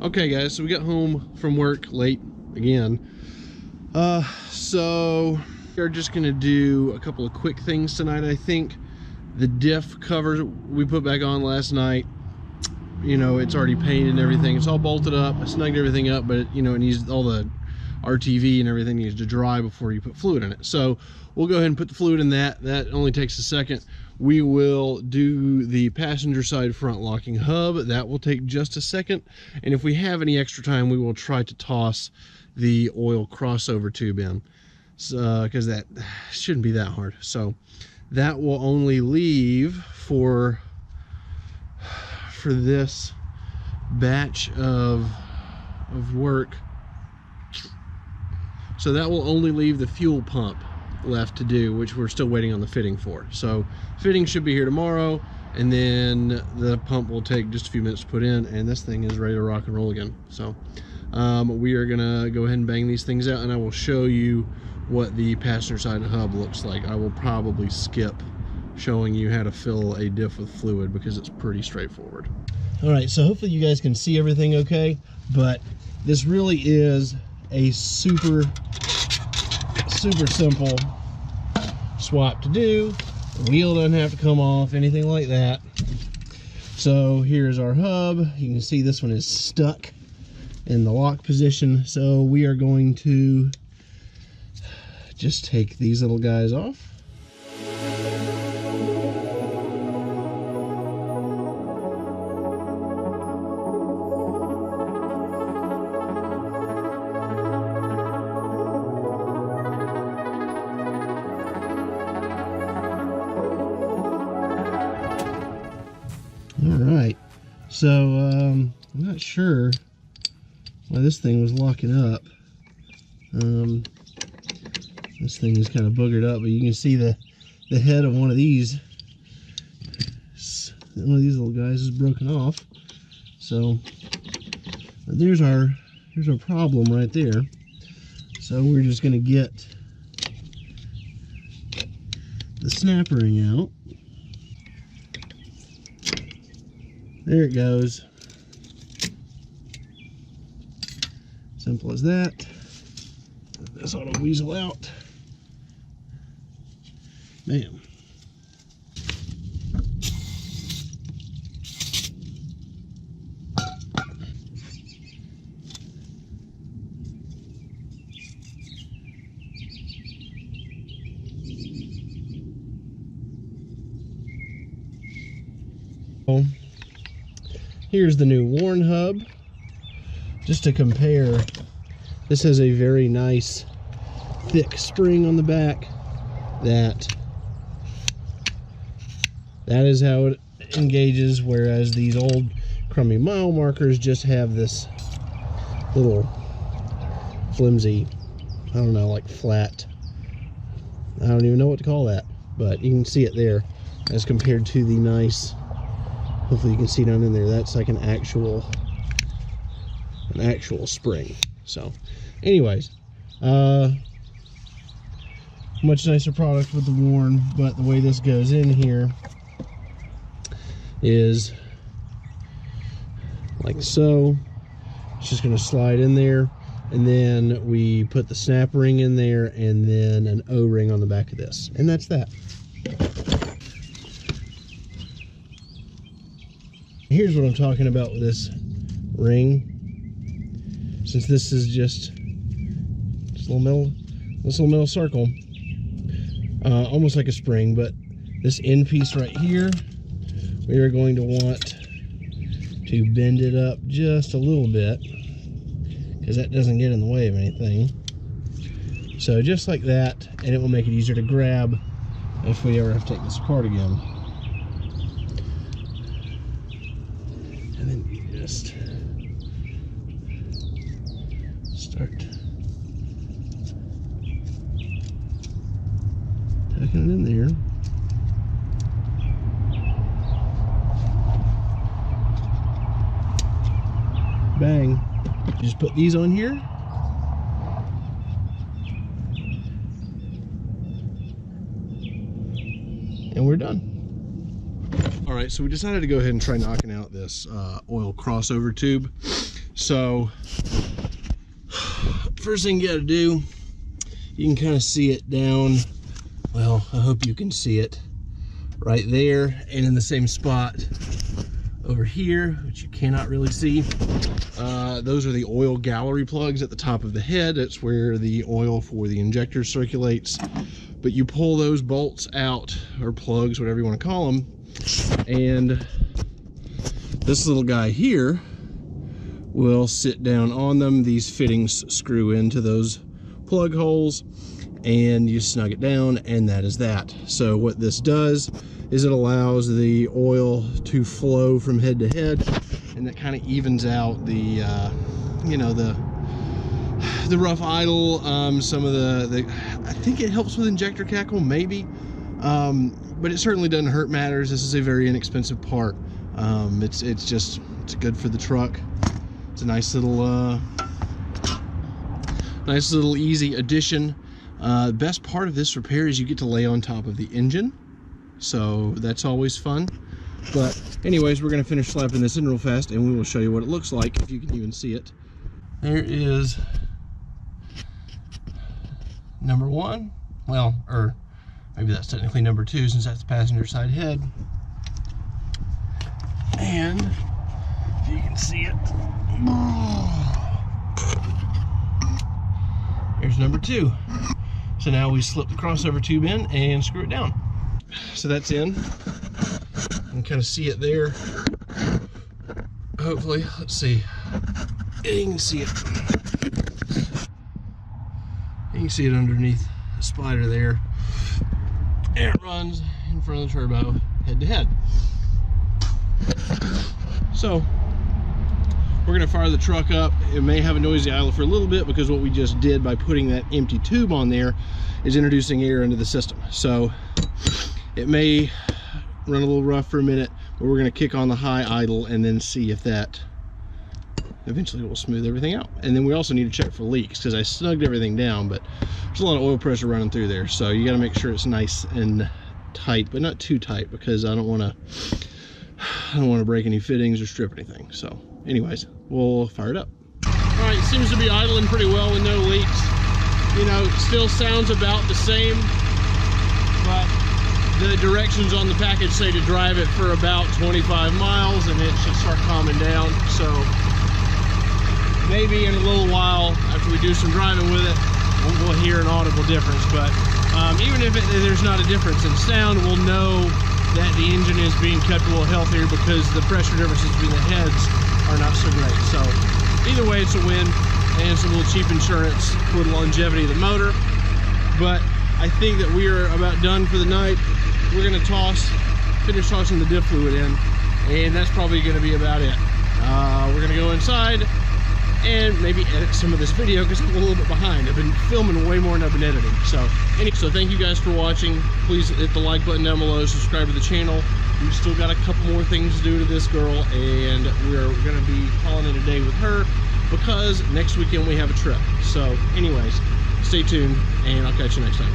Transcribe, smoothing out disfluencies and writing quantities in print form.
Okay guys, so we got home from work late again. So we're just gonna do a couple of quick things tonight. I think the diff cover we put back on last night, you know, it's already painted and everything. It's all bolted up. I snugged everything up, but you know, it needs all the RTV and everything needs to dry before you put fluid in it. So we'll go ahead and put the fluid in that. That only takes a second. We will do the passenger side front locking hub. That will take just a second. And if we have any extra time, we will try to toss the oil crossover tube in, because that shouldn't be that hard. So that will only leave for this batch of work. So that will only leave the fuel pump left to do, which we're still waiting on the fitting for. So fitting should be here tomorrow, and then the pump will take just a few minutes to put in, and this thing is ready to rock and roll again. So we are gonna go ahead and bang these things out, and I will show you what the passenger side hub looks like. I will probably skip showing you how to fill a diff with fluid because it's pretty straightforward. All right, so hopefully you guys can see everything okay, but this really is a super simple swap to do. The wheel doesn't have to come off, anything like that. So here's our hub. You can see this one is stuck in the lock position. So we are going to just take these little guys off. Alright, so I'm not sure why this thing was locking up. This thing is kind of boogered up, but you can see the head of one of these little guys is broken off. So there's our problem right there. So we're just going to get the snap ring out. There it goes. Simple as that. This ought to weasel out. Bam. Here's the new worn hub. Just to compare, this has a very nice thick spring on the back. That is how it engages, whereas these old crummy mile markers just have this little flimsy, I don't know, like flat, I don't even know what to call that, but you can see it there as compared to the nice, hopefully you can see down in there, that's like an actual spring. So anyways, much nicer product with the worn, but the way this goes in here is like so. It's just going to slide in there, and then we put the snap ring in there, and then an O-ring on the back of this, and that's that. Here's what I'm talking about with this ring. Since this is just this little metal circle, almost like a spring, but this end piece right here, we are going to want to bend it up just a little bit because that doesn't get in the way of anything. So just like that, and it will make it easier to grab if we ever have to take this apart again. And then you just start tucking it in there. Bang. Just put these on here. And we're done. All right, so we decided to go ahead and try knocking out this oil crossover tube. So first thing you got to do, you can kind of see it down, well, I hope you can see it right there, and in the same spot over here, which you cannot really see. Those are the oil gallery plugs at the top of the head. That's where the oil for the injector circulates. But you pull those bolts out, or plugs, whatever you want to call them, and this little guy here will sit down on them. These fittings screw into those plug holes, and you snug it down, and that is that. So what this does is it allows the oil to flow from head to head, and that kind of evens out the you know, the rough idle, some of the I think it helps with injector cackle, maybe, but it certainly doesn't hurt matters. This is a very inexpensive part. It's good for the truck. It's a nice little easy addition. The best part of this repair is you get to lay on top of the engine, so that's always fun. But anyways, we're going to finish slapping this in real fast, and we will show you what it looks like, if you can even see it. There is number one, well, or maybe that's technically number two, since that's the passenger side head. And if you can see it, there's number two. So now we slip the crossover tube in and screw it down. So that's in. You can kind of see it there. Hopefully, let's see. You can see it. You can see it underneath the spider there. And it runs in front of the turbo, head to head. So we're gonna fire the truck up. It may have a noisy idle for a little bit, because what we just did by putting that empty tube on there is introducing air into the system. So it may run a little rough for a minute, but we're gonna kick on the high idle and then see if that eventually will smooth everything out. And then we also need to check for leaks, because I snugged everything down, but there's a lot of oil pressure running through there. So you gotta make sure it's nice and tight, but not too tight, because I don't wanna break any fittings or strip anything. So anyways, we'll fire it up. All right, it seems to be idling pretty well with no leaks. You know, it still sounds about the same, but the directions on the package say to drive it for about 25 miles and it should start calming down. So maybe in a little while, after we do some driving with it, we'll hear an audible difference. But even if there's not a difference in sound, we'll know that the engine is being kept a little healthier, because the pressure differences between the heads are not so great. So either way, it's a win, and some little cheap insurance for the longevity of the motor. But I think that we are about done for the night. We're gonna finish tossing the diff fluid in, and that's probably gonna be about it. We're gonna go inside and maybe edit some of this video, because I'm a little bit behind. I've been filming way more than I've been editing. So thank you guys for watching. Please hit the like button down below, subscribe to the channel. We've still got a couple more things to do to this girl, and we're gonna be calling it a day with her, because next weekend we have a trip. So anyways, stay tuned, and I'll catch you next time.